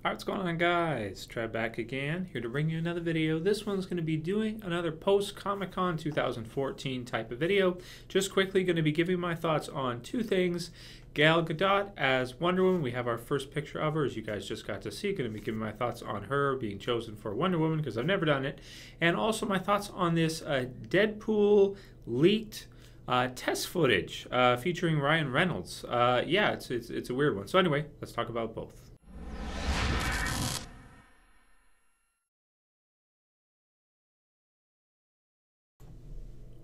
Alright, what's going on, guys? Trev back again, here to bring you another video. This one's going to be doing another post-Comic-Con 2014 type of video. Just quickly going to be giving my thoughts on two things. Gal Gadot as Wonder Woman. We have our first picture of her, as you guys just got to see. Going to be giving my thoughts on her being chosen for Wonder Woman, because I've never done it. And also my thoughts on this Deadpool leaked test footage featuring Ryan Reynolds. Yeah, it's a weird one. So anyway, let's talk about both.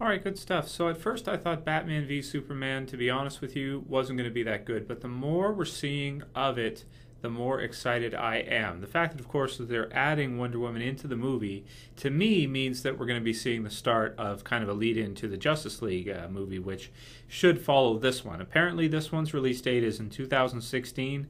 Alright, good stuff. So at first I thought Batman v Superman, to be honest with you, wasn't going to be that good. But the more we're seeing of it, the more excited I am. The fact that, of course, that they're adding Wonder Woman into the movie, to me, means that we're going to be seeing the start of kind of a lead-in to the Justice League movie, which should follow this one. Apparently, this one's release date is in 2016.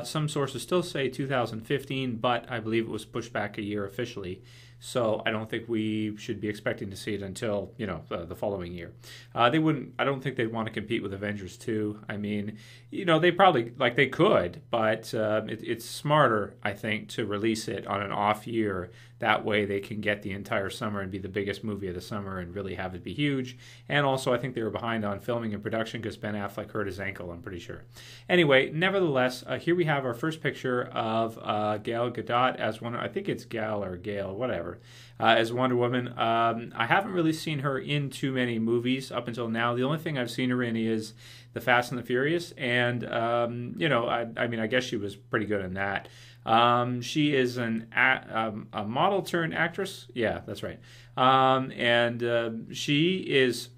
Some sources still say 2015, but I believe it was pushed back a year officially. So I don't think we should be expecting to see it until, you know, the following year. They wouldn't. I don't think they'd want to compete with Avengers 2. I mean, you know, they probably, like, they could, but it's smarter, I think, to release it on an off year. That way they can get the entire summer and be the biggest movie of the summer and really have it be huge. And also I think they were behind on filming and production because Ben Affleck hurt his ankle, I'm pretty sure. Anyway, nevertheless, here we have our first picture of Gal Gadot as one, I think it's Gal or Gale, whatever, as Wonder Woman. I haven't really seen her in too many movies up until now. The only thing I've seen her in is The Fast and the Furious, and you know, I mean, I guess she was pretty good in that. She is a model turned actress. Yeah, that's right. And she is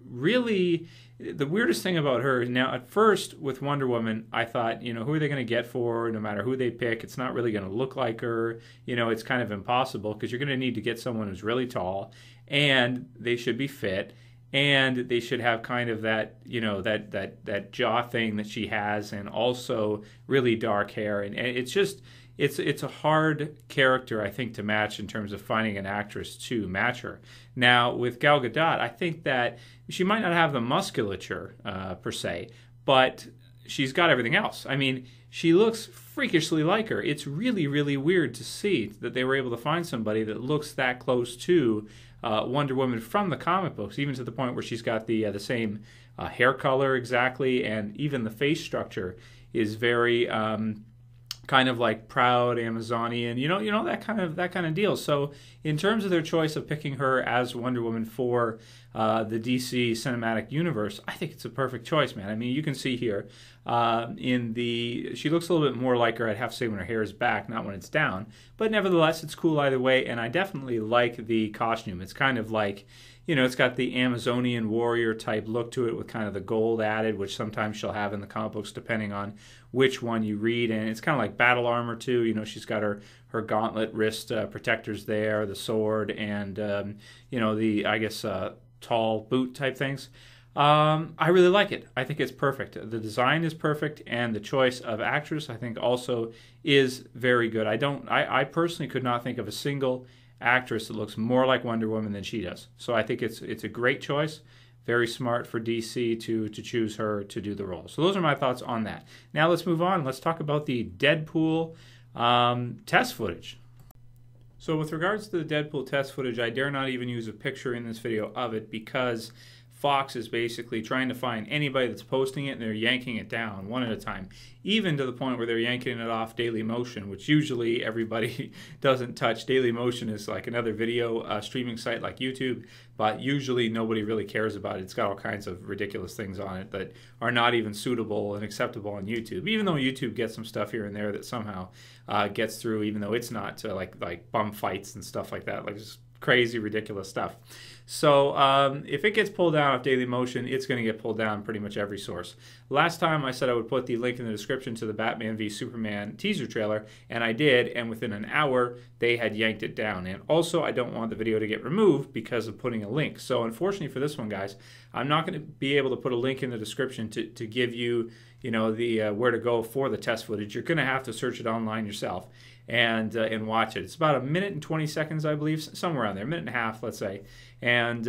really the weirdest thing about her. Now, at first with Wonder Woman, I thought, you know, who are they going to get for her? No matter who they pick, it's not really going to look like her. You know, it's kind of impossible because you're going to need to get someone who's really tall, and they should be fit. And they should have kind of that, you know, that jaw thing that she has, and also really dark hair. And it's just, it's a hard character, I think, to match in terms of finding an actress to match her. Now, with Gal Gadot, I think that she might not have the musculature per se, but she's got everything else. I mean, she looks freakishly like her. It's really, really weird to see that they were able to find somebody that looks that close to Wonder Woman from the comic books, even to the point where she's got the same hair color exactly, and even the face structure is very kind of like proud Amazonian, you know that kind of deal. So in terms of their choice of picking her as Wonder Woman for the DC cinematic universe, I think it's a perfect choice, man. I mean, you can see here she looks a little bit more like her, I'd have to say, when her hair is back, not when it's down. But nevertheless, it's cool either way, and I definitely like the costume. It's kind of like, you know, it's got the Amazonian warrior type look to it with kind of the gold added, which sometimes she'll have in the comic books depending on which one you read. And it's kind of like battle armor too. You know, she's got her gauntlet wrist protectors there, the sword, and you know, the, I guess, tall boot type things. I really like it. I think it's perfect. The design is perfect, and the choice of actress, I think, also is very good. I personally could not think of a single actress that looks more like Wonder Woman than she does. So I think it's a great choice. Very smart for DC to choose her to do the role. So those are my thoughts on that. Now let's move on. Let's talk about the Deadpool test footage. So with regards to the Deadpool test footage, I dare not even use a picture in this video of it, because Fox is basically trying to find anybody that's posting it, and they're yanking it down one at a time, even to the point where they're yanking it off Dailymotion, which usually everybody doesn't touch. Dailymotion is like another video streaming site like YouTube, but usually nobody really cares about it. It's got all kinds of ridiculous things on it that are not even suitable and acceptable on YouTube, even though YouTube gets some stuff here and there that somehow gets through, even though it's not like bum fights and stuff like that, like just crazy, ridiculous stuff. So if it gets pulled down off Dailymotion, it's going to get pulled down pretty much every source. Last time I said I would put the link in the description to the Batman v Superman teaser trailer, and I did, and within an hour they had yanked it down. And also, I don't want the video to get removed because of putting a link. So unfortunately for this one, guys, I'm not going to be able to put a link in the description to give you, you know, the where to go for the test footage. You're going to have to search it online yourself and watch it. It's about 1 minute and 20 seconds, I believe, somewhere around there, 1.5 minutes, let's say. And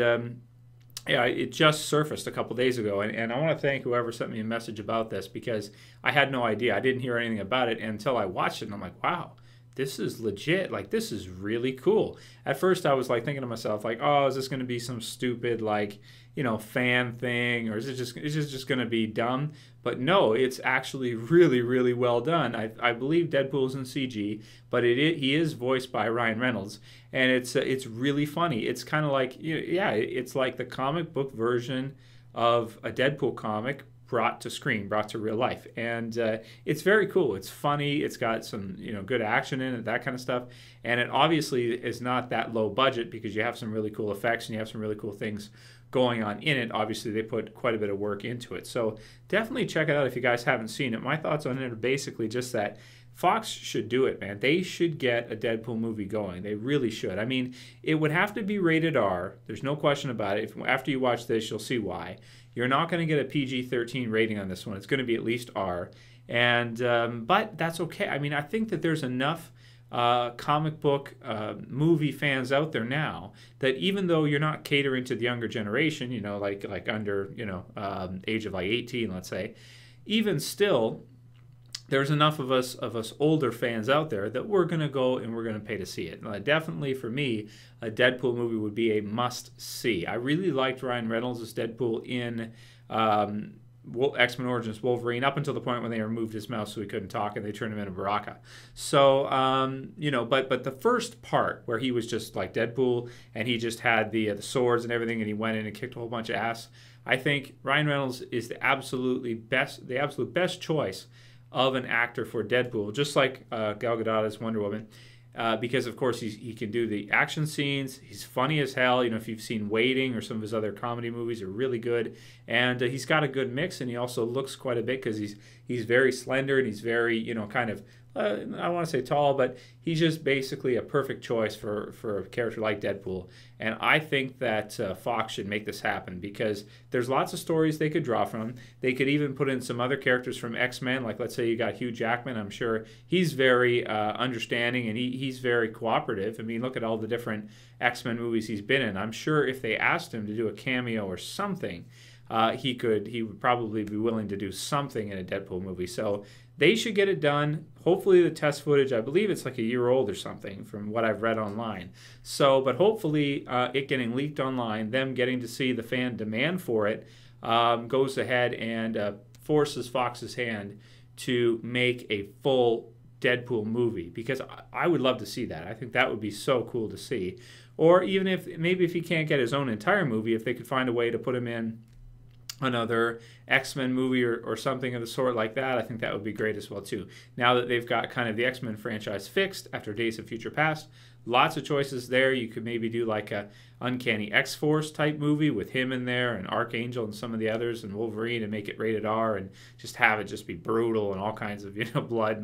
Yeah, it just surfaced a couple days ago, and I want to thank whoever sent me a message about this because I had no idea. I didn't hear anything about it until I watched it, and I'm like, wow, this is legit. Like, this is really cool. At first, I was like thinking to myself, like, oh, is this going to be some stupid, like, fan thing, or is it just going to be dumb? But no, it's actually really, really well done. I believe Deadpool's in CG, but he is voiced by Ryan Reynolds, and it's really funny. It's kind of like, yeah, it's like the comic book version of a Deadpool comic brought to screen, brought to real life, and it's very cool. It's funny. It's got some good action in it, that kind of stuff, and it obviously is not that low budget because you have some really cool effects and you have some really cool things going on in it. Obviously, they put quite a bit of work into it, so definitely check it out if you guys haven't seen it. My thoughts on it are basically just that Fox should do it, man. They should get a Deadpool movie going. They really should. I mean, it would have to be rated R. There's no question about it. After you watch this, you'll see why. You're not going to get a PG-13 rating on this one. It's going to be at least R. And but that's okay. I mean, I think that there's enough comic book movie fans out there now that even though you're not catering to the younger generation, like under age of like 18, let's say, even still, there's enough of us older fans out there that we're going to go and we're going to pay to see it. Definitely for me, a Deadpool movie would be a must-see. I really liked Ryan Reynolds as Deadpool in X-Men Origins Wolverine up until the point when they removed his mouth so he couldn't talk and they turned him into Baraka. So, but the first part where he was just like Deadpool and he just had the swords and everything and he went in and kicked a whole bunch of ass, I think Ryan Reynolds is the absolute best choice of an actor for Deadpool, just like Gal Gadot as Wonder Woman, because of course he can do the action scenes. He's funny as hell. If you've seen Waiting or some of his other comedy movies, are really good, and he's got a good mix. And he also looks quite a bit because he's very slender and he's very kind of I want to say tall, but he's just basically a perfect choice for a character like Deadpool. And I think that Fox should make this happen because there's lots of stories they could draw from. They could even put in some other characters from X-Men, like let's say you got Hugh Jackman. I'm sure he's very understanding and he's very cooperative. I mean, look at all the different X-Men movies he's been in. I'm sure if they asked him to do a cameo or something, he would probably be willing to do something in a Deadpool movie. So they should get it done. Hopefully the test footage, I believe it's like a year old or something from what I've read online. So, but hopefully it getting leaked online, them getting to see the fan demand for it, goes ahead and forces Fox's hand to make a full Deadpool movie, because I would love to see that. I think that would be so cool to see. Or even if he can't get his own entire movie, if they could find a way to put him in another X-Men movie or something of the sort like that, I think that would be great as well too. Now that they've got kind of the X-Men franchise fixed after Days of Future Past, lots of choices there. You could maybe do like a Uncanny X-Force type movie with him in there and Archangel and some of the others and Wolverine and make it rated R and just have it just be brutal and all kinds of blood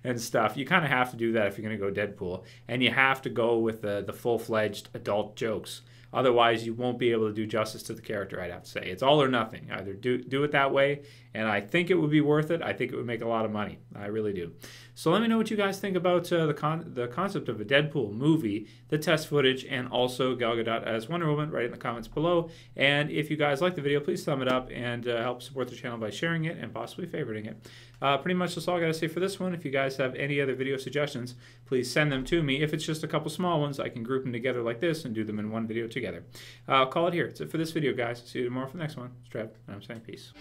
and stuff. You kind of have to do that if you're going to go Deadpool, and you have to go with the full-fledged adult jokes. Otherwise, you won't be able to do justice to the character, I'd have to say. It's all or nothing. Either do it that way, and I think it would be worth it. I think it would make a lot of money. I really do. So let me know what you guys think about the concept of a Deadpool movie, the test footage, and also Gal Gadot as Wonder Woman right in the comments below. And if you guys like the video, please thumb it up and help support the channel by sharing it and possibly favoriting it. Pretty much that's all I got to say for this one. If you guys have any other video suggestions, please send them to me. If it's just a couple small ones, I can group them together like this and do them in one video together. I'll call it here. That's it for this video, guys. See you tomorrow for the next one. It's Trev, and I'm saying peace.